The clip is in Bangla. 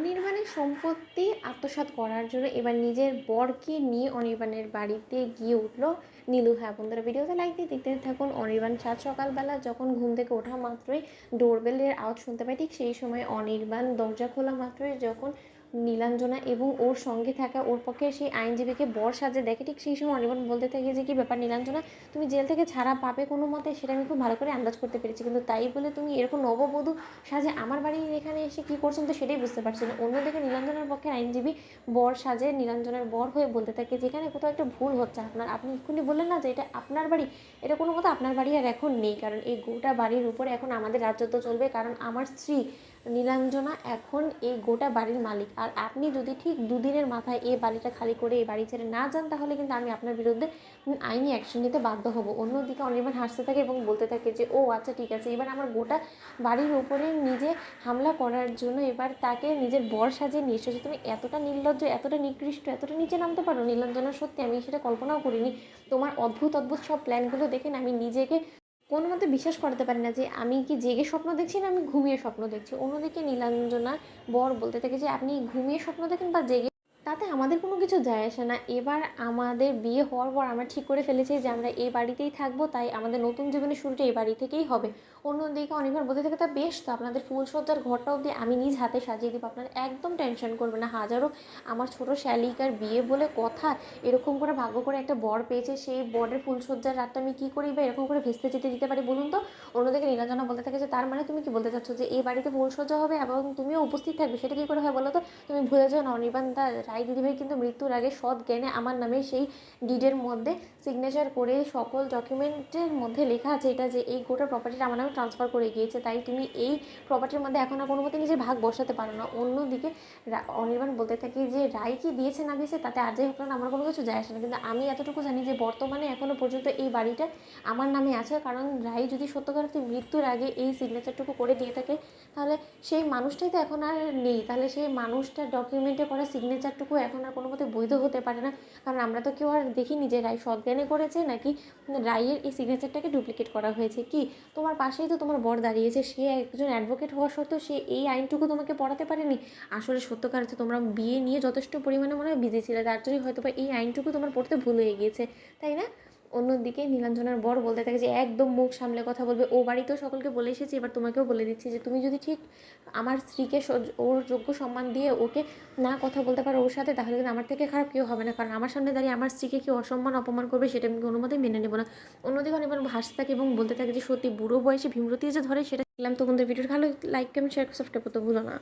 অনির্বাণের সম্পত্তি আত্মসাৎ করার জন্য এবার নিজের বরকে নিয়ে অনির্বাণের বাড়িতে গিয়ে উঠলো নীলু। হ্যাঁ বন্ধুরা, ভিডিওতে লাইক দিয়ে দেখতে থাকুন। অনির্বাণ সাত সকালবেলা যখন ঘুম থেকে ওঠা মাত্রই ডোরবেলের আওয়াজ শুনতে পায়, ঠিক সেই সময় অনির্বাণ দরজা খোলা মাত্রই যখন নীলাঞ্জনা এবং ওর সঙ্গে থাকা ওর পক্ষে সেই আইনজীবীকে বর সাজে দেখে, ঠিক সেই সময় অনির্বাণ বলতে থাকে যে কী ব্যাপার নীলাঞ্জনা, তুমি জেল থেকে ছাড়া পাবে কোনো মতে, সেটা আমি খুব ভালো করে আন্দাজ করতে পেরেছি, কিন্তু তাই বলে তুমি এরকম নববধূ সাজে আমার বাড়ির এখানে এসে কী করছেন তো সেটাই বুঝতে পারছি না। অন্যদিকে নীলাঞ্জনার পক্ষে আইনজীবী বর সাজে নীলাঞ্জনার বর হয়ে বলতে থাকে যেখানে কোথাও একটা ভুল হচ্ছে আপনার, আপনি এক্ষুনি বললেন না যে এটা আপনার বাড়ি, এটা কোনো মতো আপনার বাড়ি আর এখন নেই, কারণ এই গোটা বাড়ির উপরে এখন আমাদের রাজত্ব চলবে, কারণ আমার স্ত্রী নীলাঞ্জনা এখন এই গোটা বাড়ির মালিক, আর আপনি যদি ঠিক দুদিনের মাথায় এই বাড়িটা খালি করে এই বাড়ি ছেড়ে না যান তাহলে কিন্তু আমি আপনার বিরুদ্ধে আইনি অ্যাকশন নিতে বাধ্য হব। অন্যদিকে অনির্বাণ হাসতে থাকে এবং বলতে থাকে যে ও আচ্ছা ঠিক আছে, এবার আমার গোটা বাড়ির উপরে নিজে হামলা করার জন্য এবার তাকে নিজের বর সাজিয়ে নিয়ে এসেছে। তুমি এতটা নির্লজ্জ, এতটা নিকৃষ্ট, এতটা নিচে নামতে পারো নীলাঞ্জনা, সত্যি আমি সেটা কল্পনাও করিনি। তোমার অদ্ভুত অদ্ভুত সব প্ল্যানগুলো দেখে না আমি নিজেকে কোনো মতে বিশ্বাস করাতে পারি না যে আমি কি জেগে স্বপ্ন দেখছি না আমি ঘুমিয়ে স্বপ্ন দেখছি। অন্যদিকে নীলাঞ্জনার বর বলতে থাকে যে আপনি ঘুমিয়ে স্বপ্ন দেখেন বা জেগে, তাতে আমাদের কোনো কিছু যায় আসে না। এবার আমাদের বিয়ে হওয়ার পর আমরা ঠিক করে ফেলেছি যে আমরা এই বাড়িতেই থাকবো, তাই আমাদের নতুন জীবনের শুরুটা এই বাড়ি থেকেই হবে। অন্যদিকে অনেকবার বলতে থাকে তা বেশ, তো আপনাদের ফুলসজ্জার ঘরটা অবধি আমি নিজ হাতে সাজিয়ে দেবো, আপনারা একদম টেনশন করবে না। হাজারো আমার ছোট শ্যালিকার বিয়ে বলে কথা, এরকম করে ভাগ্য করে একটা বর পেয়েছে, সেই বরের ফুলসজ্জার রাতটা আমি কী করি বা এরকম করে ভেস্তে যেতে দিতে পারি বলুন তো। অন্যদিকে নীলাঞ্জনা বলতে থাকে যে তার মানে তুমি কি বলতে চাচ্ছ যে এই বাড়িতে ফুলসজ্জা হবে এবং তুমিও উপস্থিত থাকবে, সেটা কী করে হয় বলো তো। তুমি ভুলে যাও না অনির্বাণ দা, রায় দিদিভাই কিন্তু মৃত্যুর আগে সৎ জ্ঞানে আমার নামে সেই ডিডের মধ্যে সিগনেচার করে সকল ডকুমেন্টের মধ্যে লেখা আছে এটা যে এই গোটা প্রপার্টিটা আমার নামে ট্রান্সফার করে গিয়েছে, তাই তুমি এই প্রপার্টির মধ্যে এখন আর কোনো মতে নিজের ভাগ বসাতে পারো না। অন্যদিকে অনির্বাণ বলতে থাকি যে রায় কি দিয়েছে না দিয়েছে তাতে আর যাই হোক না আমার কোনো কিছু যায় আসে না, কিন্তু আমি এতটুকু জানি যে বর্তমানে এখনও পর্যন্ত এই বাড়িটা আমার নামে আছে, কারণ রায় যদি সত্যকার মৃত্যুর আগে এই সিগনেচারটুকু করে দিয়ে থাকে তাহলে সেই মানুষটাই তো এখন আর নেই, তাহলে সেই মানুষটার ডকুমেন্টে করা সিগনেচারটুকু এখন আর কোনো মতে বৈধ হতে পারে না, কারণ আমরা তো কেউ আর দেখিনি যে রায় সজ্ঞানে করেছে নাকি রায়ের এই সিগনেচারটাকে ডুপ্লিকেট করা হয়েছে। কি তোমার পাশেই তো তোমার বর দাঁড়িয়েছে, সে একজন অ্যাডভোকেট হওয়া সত্ত্বেও সে এই আইনটুকু তোমাকে পড়াতে পারেনি। আসলে সত্যকার হচ্ছে তোমরা বিয়ে নিয়ে যথেষ্ট পরিমাণে মনে হয় বিজি ছিলে, তার জন্যই হয়তো বা এই আইনটুকু তোমার পড়তে ভুল হয়ে গিয়েছে, তাই না। অন্যদিকে নীলাঞ্জনার বর বলতে থাকে যে একদম মুখ সামলে কথা বলবে, ও বাড়িতেও সকলকে বলে এসেছি, এবার তোমাকেও বলে দিচ্ছি যে তুমি যদি ঠিক আমার স্ত্রীকে ওর যোগ্য সম্মান দিয়ে ওকে না কথা বলতে পারো ওর সাথে, তাহলে কিন্তু আমার থেকে খারাপ কেউ হবে না, কারণ আমার সামনে দাঁড়িয়ে আমার স্ত্রীকে কেউ অসম্মান অপমান করবে সেটা আমি কোনো মতেই মেনে নেবো না। অন্যদিকে অনেকবার হাসতে থাকে এবং বলতে থাকে যে সত্যি বুড়ো বয়সে ভীমরতি যে ধরে সেটা দেখলাম। তো বন্ধুদের ভিডিওটা ভালো লাইক কমেন্ট শেয়ার সাবস্ক্রাইব করতে ভুলো না।